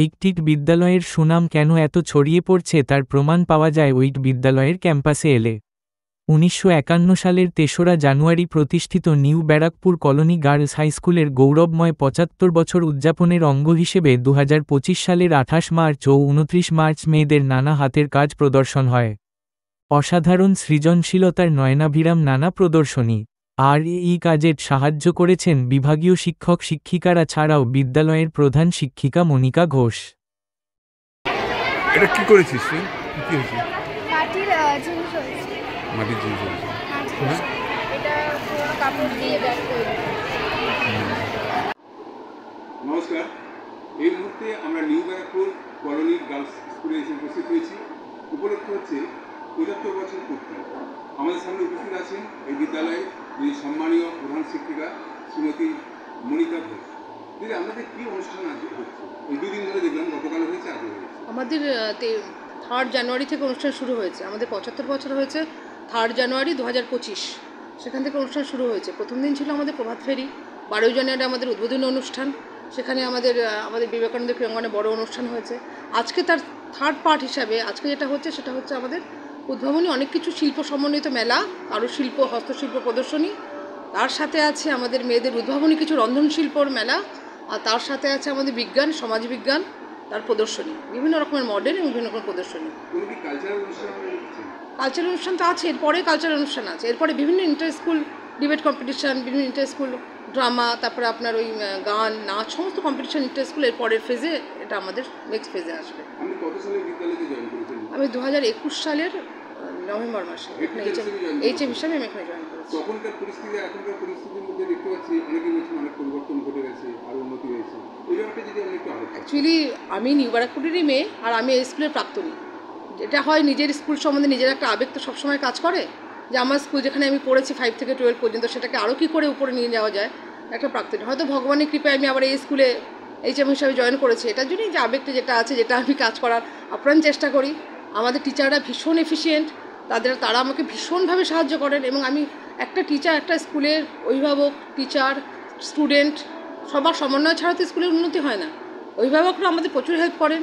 একটি বিদ্যালয়ের সুনাম কেন এত ছড়িয়ে পড়ছে তার প্রমাণ পাওয়া যায় ওই বিদ্যালয়ের ক্যাম্পাসে এলে। 1951 সালের 3রা জানুয়ারি প্রতিষ্ঠিত নিউ ব্যারাকপুর কলোনি গার্লস হাইস্কুলের গৌরবময় 75 বছর উদযাপনের অঙ্গ হিসেবে 2025 সালের 28 মার্চ ও 29 মার্চ মেয়েদের নানা হাতের কাজ প্রদর্শন হয়। অসাধারণ সৃজনশীলতার নয়নাভিরাম নানা প্রদর্শনী। আর এই কাজে সাহায্য করেছেন বিভাগীয় শিক্ষক শিক্ষিকারা ছাড়াও বিদ্যালয়ের প্রধান শিক্ষিকা মনিকা ঘোষ। এটা কি করেছিস তুই? কি হয়েছে? মাটির জিনিস হয়েছে। মাটির জিনিস হয়েছে। এটা পুরো কাপড় দিয়ে ব্যাগ তৈরি। নমস্কার, এই মুহূর্তে আমরা নিউ ব্যারাকপুর কলোনি গার্লস স্কুলে এসে উপস্থিত হয়েছি। উপলক্ষ হচ্ছে 75 বছর পূর্তি। আমাদের সামনে উপস্থিত আছেন এই বিদ্যালয়ের যিনি সম্মানীয় প্রধান শিক্ষিকা শ্রীমতী মনিকা ঘোষ। দিদি, আমাদের কি অনুষ্ঠান আজ হচ্ছে? এই দুদিন ধরে দেখলাম, গতকাল হয়েছে, আজ হয়েছে। আমাদের 3 জানুয়ারি থেকে অনুষ্ঠান শুরু হয়েছে। আমাদের 75 বছর হয়েছে 3 জানুয়ারি 2025, সেখান থেকে অনুষ্ঠান শুরু হয়েছে। প্রথম দিন ছিল আমাদের প্রভাত ফেরি, 12 জানুয়ারি আমাদের উদ্বোধনী অনুষ্ঠান, সেখানে আমাদের বিবেকানন্দ ক্রীড়াঙ্গনে বড় অনুষ্ঠান হয়েছে। আজকে তার থার্ড পার্ট হিসাবে আজকে যেটা হচ্ছে সেটা হচ্ছে আমাদের উদ্ভাবনী অনেক কিছু শিল্প সমন্বিত মেলা, কারুশিল্প, হস্তশিল্প প্রদর্শনী, তার সাথে আছে আমাদের মেয়েদের উদ্ভাবনী কিছু রন্ধনশিল্পর মেলা, আর তার সাথে আছে আমাদের বিজ্ঞান, সমাজবিজ্ঞান, তার প্রদর্শনী, বিভিন্ন রকমের মডেল এবং বিভিন্ন রকমের প্রদর্শনী। কালচারাল অনুষ্ঠান তো আছে, এরপরে কালচারাল অনুষ্ঠান আছে, এরপরে বিভিন্ন ইন্টার স্কুল ডিবেট কম্পিটিশান, বিভিন্ন ইন্টার স্কুল ড্রামা, তারপরে আপনার ওই গান, নাচ, সমস্ত কম্পিটিশান ইন্টার স্কুল এর পরের ফেজে, এটা আমাদের নেক্সট ফেজে আসবে। আমি 2021 সালের নভেম্বর মাসে এইচএম হিসাবে আমি এখানে জয়েন করেছি। তখনকার পরিস্থিতি এখনকার পরিস্থিতির মধ্যে দেখতে পাচ্ছি অনেকে বলছেন অনেক পরিবর্তন ঘটে গেছে, আর উন্নতি হয়েছে। এই ব্যাপারটা যদি আমি একটু অ্যাকচুয়ালি আমি নিউ ব্যারাকপুরেরই মেয়ে, আর আমি এই স্কুলের প্রাক্তনী। যেটা হয়, নিজের স্কুল সম্বন্ধে নিজের একটা আবেগ তো সবসময় কাজ করে, যে আমার স্কুল যেখানে আমি পড়েছি 5 থেকে 12 পর্যন্ত, সেটাকে আরও কী করে উপরে নিয়ে যাওয়া যায়, একটা প্রাক্তনী। হয়তো ভগবানের কৃপায় আমি আবার এই স্কুলে এইচএম হিসাবে জয়েন করেছি, এটার জন্যই যে আবেগটা যেটা আছে, যেটা আমি কাজ করার আপ্রাণ চেষ্টা করি। আমাদের টিচাররা ভীষণ এফিশিয়েন্ট, তারা আমাকে ভীষণভাবে সাহায্য করেন, এবং আমি একটা টিচার, একটা স্কুলের অভিভাবক, টিচার, স্টুডেন্ট সবার সমন্বয় ছাড়া তো স্কুলের উন্নতি হয় না। অভিভাবকরা আমাদের প্রচুর হেল্প করেন,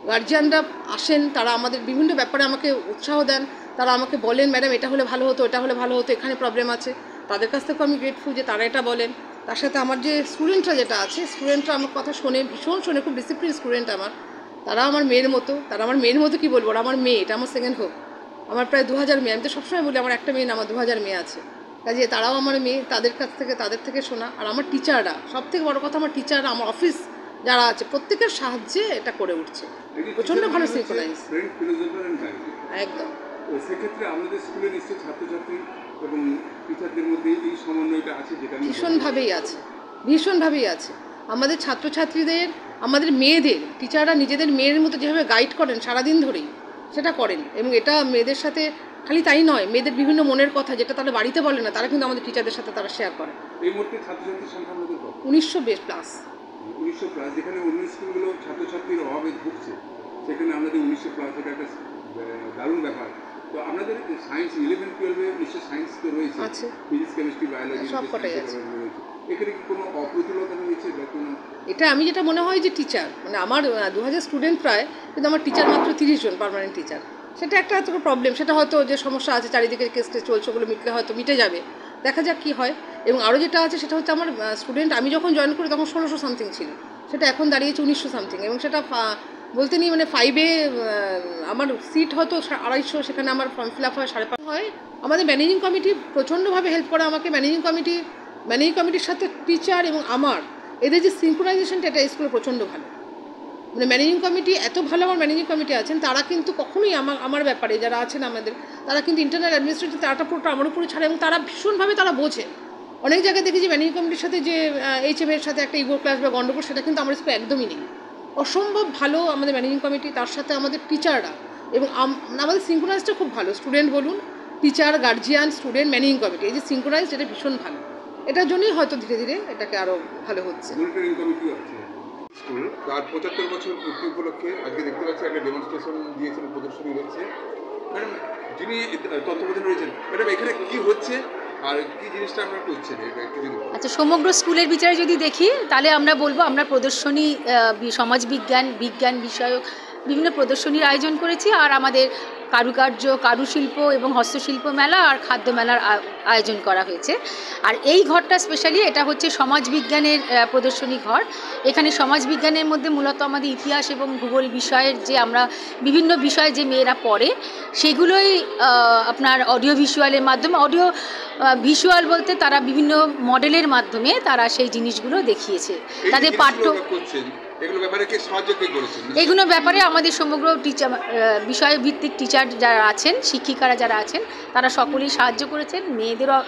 গার্জিয়ানরা আসেন, তারা আমাদের বিভিন্ন ব্যাপারে আমাকে উৎসাহ দেন, তারা আমাকে বলেন, ম্যাডাম এটা হলে ভালো হতো, এটা হলে ভালো হতো, এখানে প্রবলেম আছে। তাদের কাছ থেকেও আমি গ্রেটফুল যে তারা এটা বলেন। তার সাথে আমার যে স্টুডেন্টরা যেটা আছে, স্টুডেন্টরা আমার কথা শোনে, ভীষণ শোনে, খুব ডিসিপ্লিন স্টুডেন্ট আমার। তারা আমার মেয়ের মতো, কী বলবো, আমার মেয়ে, এটা আমার সেকেন্ড হোক। আমার প্রায় 2000 মেয়ে, আমি তো সবসময় বলি আমার একটা মেয়ে না, আমার 2000 মেয়ে আছে। কাজে তারাও আমার মেয়ে, তাদের থেকে শোনা। আর আমার টিচাররা, সব থেকে বড় কথা, আমার টিচাররা, আমার অফিস যারা আছে, প্রত্যেকের সাহায্যে এটা করে উঠছে। প্রচণ্ড ভালো সিনক্রোনাইজ, একদম। সেক্ষেত্রে আমাদের স্কুলের নিশ্চয়ই ছাত্রছাত্রী এবং টিচারদের মধ্যে এই সমন্বয়টা আছে, যেটা ভীষণভাবেই আছে। আমাদের ছাত্রছাত্রীদের, আমাদের মেয়েদের টিচাররা নিজেদের মেয়ের মতো যেভাবে গাইড করেন সারাদিন ধরেই, সেটা করেন। এবং এটা মেয়েদের সাথে খালি তাই নয়, মেয়েদের বিভিন্ন মনের কথা যেটা তারা বাড়িতে বলে না, তারা কিন্তু আমাদের টিচারদের সাথে তারা শেয়ার করে। এই মুহূর্তে ছাত্রছাত্রীর সংখ্যা আমাদের 1900+। 1900+, যেখানে অন্য স্কুলগুলো ছাত্রছাত্রীর অভাবে ভুগছে, সেখানে আমাদের 1900+, এটা একটা দারুণ ব্যাপার। তো আপনাদের সায়েন্স 11-12 নিশ্চয়ই সায়েন্স তো রয়েছে, ফিজিক্স, কেমিস্ট্রি, বায়োলজি সবকটাই আছে। এখানে কি কোনো অপ্রতুলতা রয়েছে বা কোনো? এটা আমি যেটা মনে হয় যে টিচার, মানে আমার 2000 স্টুডেন্ট প্রায়, কিন্তু আমার টিচার মাত্র 30 জন পার্মানেন্ট টিচার। সেটা একটা এত প্রবলেম, সেটা হয়তো যে সমস্যা আছে চারিদিকে কেসটা চলছে, ওগুলো মিটলে হয়তো মিটে যাবে, দেখা যাক কী হয়। এবং আরও যেটা আছে সেটা হচ্ছে আমার স্টুডেন্ট, আমি যখন জয়েন করি তখন 1600 সামথিং ছিল, সেটা এখন দাঁড়িয়েছে 1900 সামথিং। এবং সেটা বলতে নিই, মানে 5-এ আমার সিট হয়তো 250, সেখানে আমার ফর্ম ফিল আপ হয় 5.5 হয়। আমাদের ম্যানেজিং কমিটি প্রচণ্ডভাবে হেল্প করে আমাকে। ম্যানেজিং কমিটির সাথে টিচার এবং এদের যে সিনক্রোনাইজেশনটা, এটা স্কুলে প্রচণ্ড ভালো। মানে ম্যানেজিং কমিটি এত ভালো, আমার ম্যানেজিং কমিটি আছেন, তারা কিন্তু কখনোই আমার ব্যাপারে যারা আছেন আমাদের, তারা কিন্তু ইন্টারনাল অ্যাডমিনিস্ট্রেটিভ তারাটা পুরোটা আমার উপরে ছাড়ে, এবং তারা ভীষণভাবে তারা বোঝে। অনেক জায়গায় দেখি যে ম্যানেজিং কমিটির সাথে যে এইচএমের সাথে একটা ইগো ক্লাস বা গণ্ডগোল, সেটা কিন্তু আমার স্কুলে একদমই নেই। অসম্ভব ভালো আমাদের ম্যানেজিং কমিটি, তার সাথে আমাদের টিচাররা, এবং আমাদের সিনক্রোনাইজটা খুব ভালো। স্টুডেন্ট বলুন, teacher, guardian, student, managing committee, এই যে সিনক্রোনাইজ, এটা ভীষণ ভালো। এটার জন্যই হয়তো ধীরে ধীরে এটাকে আরও ভালো হচ্ছে। স্কুল তার 75 বছর পূর্তি উপলক্ষে আজকে দেখতে পাচ্ছি একটা ডেমনস্ট্রেশন দিয়েছেন, প্রদর্শনী রয়েছে। ম্যাডাম, যিনি তত্ত্বাবধানে রয়েছেন, ম্যাডাম এখানে কি হচ্ছে আর কি জিনিসটা আপনারা করছেন এটা একটু যদি বলেন। আচ্ছা, সমগ্র স্কুলের বিচারে যদি দেখি তাহলে আমরা বলবো আমরা প্রদর্শনী, সমাজবিজ্ঞান, বিজ্ঞান বিষয়ক বিভিন্ন প্রদর্শনীর আয়োজন করেছি। আর আমাদের কারুকার্য, কারুশিল্প এবং হস্তশিল্প মেলা আর খাদ্য মেলার আয়োজন করা হয়েছে। আর এই ঘরটা স্পেশালি এটা হচ্ছে সমাজবিজ্ঞানের প্রদর্শনী ঘর। এখানে সমাজবিজ্ঞানের মধ্যে মূলত আমাদের ইতিহাস এবং ভূগোল বিষয়ের যে আমরা বিভিন্ন বিষয় যে মেয়েরা পড়ে সেগুলোই আপনার অডিও ভিজুয়ালের মাধ্যমে, অডিও ভিজুয়াল বলতে তারা বিভিন্ন মডেলের মাধ্যমে তারা সেই জিনিসগুলো দেখিয়েছে। তাদের পাঠ্য এগুলো ব্যাপারে কে সাহায্য কে করেছেন? এগুলো ব্যাপারে আমাদের সমগ্র টিচার, বিষয়ভিত্তিক টিচার যারা আছেন, শিক্ষিকারা যারা আছেন, তারা সকলেই সাহায্য করেছেন।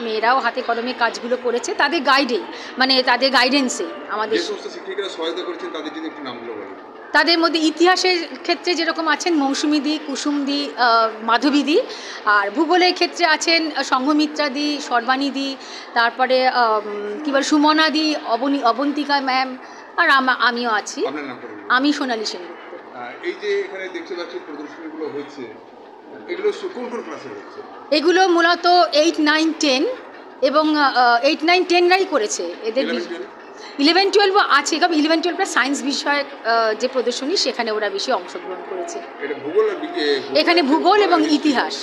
মেয়েরাও হাতে কলমে কাজগুলো করেছে তাদের গাইডে, মানে তাদের গাইডেন্সে। আমাদের যে সমস্ত শিক্ষিকারা সহায়তা করেছেন তাদের যদি একটু নামগুলো বলেন। তাদের মধ্যে ইতিহাসের ক্ষেত্রে যেরকম আছেন মৌসুমীদি, কুসুমদি, মাধবীদি। আর ভূগোলের ক্ষেত্রে আছেন সংঘমিত্রাদি, সর্বাণীদি, তারপরে কী বলে সুমনাদি, অবন্তিকা ম্যাম, আর আমিও আছি। আপনার নাম বলুন। আমি সোনালী সেনগুপ্ত। এই যে এখানে দেখতে পাচ্ছি প্রদর্শনীগুলো হচ্ছে, এগুলো কোন কোন ক্লাসে হচ্ছে? এগুলো মূলত 8, 9, 10 এবং 8, 9, 10রাই করেছে। এদের 11, 12ও আছে, কারণ 11, 12টা সায়েন্স বিষয়ক যে প্রদর্শনী সেখানে ওরা বেশি অংশগ্রহণ করেছে। এখানে ভূগোল এবং ইতিহাস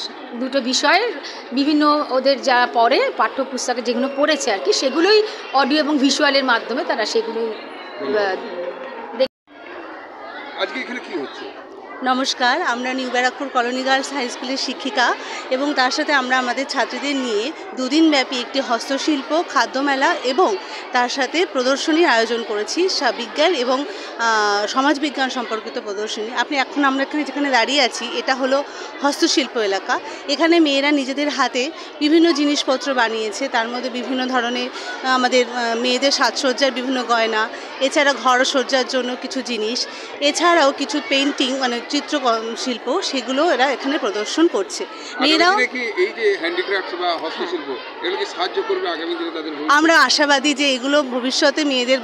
দুটো বিষয়ের বিভিন্ন ওদের যা পড়ে পাঠ্যপুস্তকে যেগুলো পড়েছে আর কি, সেগুলোই অডিও এবং ভিজুয়ালের মাধ্যমে তারা সেগুলোই। আজকে এখানে কি হচ্ছে? নমস্কার, আমরা new Barrackpore colony girls high স্কুলের শিক্ষিকা এবং তার সাথে আমরা আমাদের ছাত্রীদের নিয়ে দুদিনব্যাপী একটি হস্তশিল্প খাদ্য মেলা এবং তার সাথে প্রদর্শনীর আয়োজন করেছি, বিজ্ঞান এবং সমাজবিজ্ঞান সম্পর্কিত প্রদর্শনী। আমরা এখানে যেখানে দাঁড়িয়ে আছি এটা হলো হস্তশিল্প এলাকা। এখানে মেয়েরা নিজেদের হাতে বিভিন্ন জিনিসপত্র বানিয়েছে, তার মধ্যে বিভিন্ন ধরনের আমাদের মেয়েদের সাজসজ্জার বিভিন্ন গয়না, এছাড়া ঘর সজ্জার জন্য কিছু জিনিস, এছাড়াও কিছু পেইন্টিং মানে চিত্র শিল্প, সেগুলো এরা এখানে প্রদর্শন করছে। মেয়েরাও এই যে হ্যান্ডিক্রাফট বা হস্তশিল্প এগুলো কি সাহায্য করবে আগামী দিনে তাদের? আমরা আশাবাদী যে এগুলো ভবিষ্যতে মেয়েদের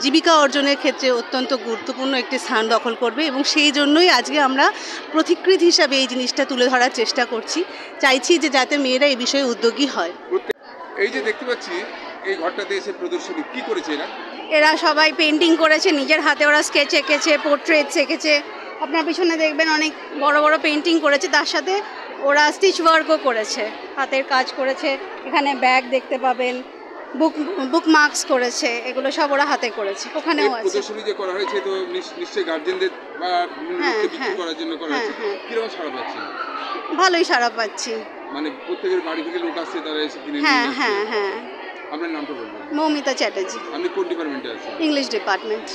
জীবিকা অর্জনের ক্ষেত্রে অত্যন্ত গুরুত্বপূর্ণ একটি স্থান দখল করবে এবং সেই জন্যই আজকে আমরা পথিকৃৎ হিসাবে এই জিনিসটা তুলে ধরার চেষ্টা করছি। চাইছি যে যাতে মেয়েরা এই বিষয়ে উদ্যোগী হয়। এই যে দেখতে পাচ্ছি এই ঘরটাতে এসে প্রদর্শনী কি করেছে এরা সবাই পেন্টিং করেছে, নিজের হাতে ওরা স্কেচ এঁকেছে, পোর্ট্রেট এঁকেছে। আপনার পিছনে দেখবেন অনেক বড় বড় পেন্টিং করেছে, তার সাথে ওরা স্টিচ ওয়ার্কও করেছে, হাতের কাজ করেছে। এখানে ব্যাগ দেখতে পাবেন, বুক মার্কস করেছে, এগুলো সব ওরা হাতে করেছে। ওখানেও আছে প্রদর্শনী যে করা হয়েছে, তো নিশ্চয়ই গার্জিয়ানদের বা বিভিন্ন লোককে বিক্রি করার জন্য করা হয়েছে। কিরকম সাড়া পাচ্ছেন? ভালোই সাড়া পাচ্ছি, মানে প্রত্যেকের বাড়ি থেকে লোক আসছে, তারা এসে কিনে নিয়ে হ্যাঁ যাচ্ছে। হ্যাঁ হ্যাঁ। আপনার নামটা বলবেন? মৌমিতা চ্যাটার্জি, আপনি কোন ডিপার্টমেন্টে আছেন? English department.